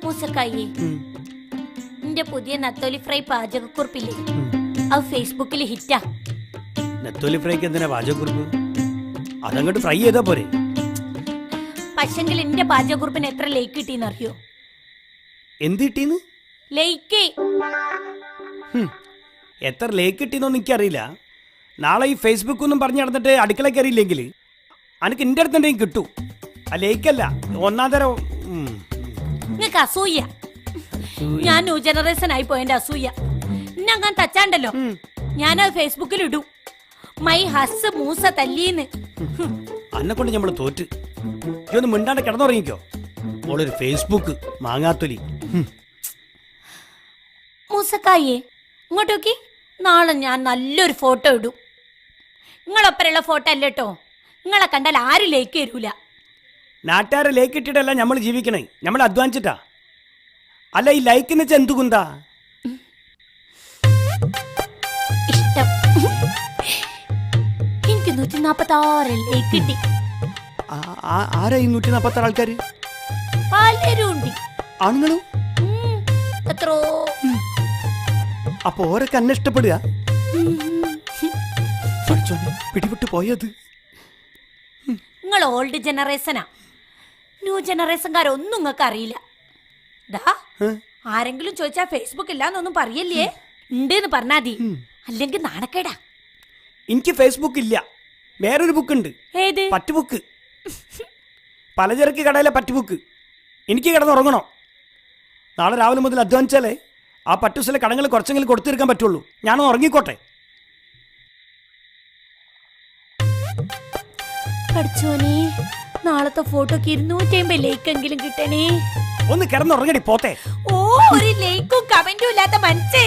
മൂസക്കായി എന്റെ പുതിയ നത്തോലി ഫ്രൈ പാചകക്കുറിപ്പില്ലേ അത് ഫേസ്ബുക്കിൽ ഹിറ്റാ. നെത്തോലി ഫ്രൈക്ക് എന്തിനാ പാചകക്കുറിപ്പ്? അതങ്ങോട്ട് ഫ്രൈ ചെയ്താ പോരെ? പക്ഷെങ്കിൽ എന്റെ പാചകക്കുറിപ്പിന് എത്ര ലൈക്ക് കിട്ടിയെന്ന് അറിയോ? എന്ത് കിട്ടീന്ന്? ലൈക്ക്. എത്ര ലേക്ക് കിട്ടിയെന്നൊന്നും എനിക്കറിയില്ല. നാളെ ഈ ഫേസ്ബുക്ക് ഒന്നും പറഞ്ഞു നടന്നിട്ട് അടുക്കള കയറിയില്ലെങ്കിൽ അനക്ക് എന്റെ അടുത്തുണ്ടെങ്കിൽ കിട്ടൂ. ആ ലേക്കല്ല, ഒന്നാം തരം. നിങ്ങക്ക് അസൂയ. ഞാൻ ന്യൂ ജനറേഷൻ ആയി പോയെന്റെ അസൂയ. ഇന്നങ്ങനെ തച്ചാണ്ടല്ലോ ഞാനത് ഫേസ്ബുക്കിൽ ഇടൂ. മൈ ഹസ് മൂസ തല്ലീന്ന്. അന്നെ കൊണ്ട് നമ്മള് തോറ്റ്. ഇതൊന്ന് മിണ്ടാണ്ട് കിടന്നുറങ്ങിക്കോ. ഓളൊരു ഫേസ്ബുക്ക് മാങ്ങാത്തൊലി. മൂസക്കായേ ഇങ്ങോട്ട് നോക്കി. നാളെ ഞാൻ നല്ലൊരു ഫോട്ടോ ഇടും. നിങ്ങളൊപ്പരുള്ള ഫോട്ടോ അല്ല കേട്ടോ. നിങ്ങളെ കണ്ടാൽ ആരും ലേക്ക് തരൂല. നാട്ടുകാരെ ലേക്ക് ഇട്ടിട്ടല്ല നമ്മൾ ജീവിക്കണേ, നമ്മൾ അധ്വാനിച്ചിട്ടാ. അല്ല ഈ ലൈക്ക് എന്ന് വെച്ചാൽ എന്തു കുന്താ? ഇഷ്ടം. എനിക്ക് 146 ലേക്ക് കിട്ടി. ആരാ ഈ 146 ആൾക്കാര്? പലരും ഉണ്ട്. ആണുങ്ങളും എത്രോ. അപ്പൊ ഓരൊക്കെ അന്നെ ഇഷ്ടപ്പെടുക. പിടിപെട്ട് പോയത്. നിങ്ങൾ ഓൾഡ് ജനറേഷനാ. ന്യൂ ജനറേഷൻകാരൊന്നും നിങ്ങൾക്ക് അറിയില്ല. ദാ ആരെങ്കിലും ചോദിച്ചാ ഫേസ്ബുക്ക് ഇല്ലാന്നൊന്നും പറയല്ലേ. ഉണ്ടെന്ന് പറഞ്ഞാ മതി, അല്ലെങ്കിൽ നാണക്കേടാ. എനിക്ക് ഫേസ്ബുക്ക് ഇല്ല, വേറൊരു ബുക്ക് ഉണ്ട്. ഏത്? പറ്റുബുക്ക്. പലചരക്ക് കടയിലെ പറ്റുബുക്ക്. എനിക്ക് കിടന്നുറങ്ങണോ? നാളെ രാവിലെ മുതൽ അധ്വാനിച്ചാലേ ആ പറ്റുസിലെ കടങ്ങൾ കുറച്ചെങ്കിലും കൊടുത്തു തീർക്കാൻ പറ്റുള്ളൂ. ഞാനൊന്ന് ഉറങ്ങിക്കോട്ടെ. പഠിച്ചോനെ, നാളത്തെ ഫോട്ടോക്ക് 250 ലൈക്കെങ്കിലും കിട്ടണേ. ഒന്ന് കിടന്നുറങ്ങടി പോത്തെ. ഓ, ഒരു ലൈക്കും കമന്റും ഇല്ലാത്ത മനസ്സേ.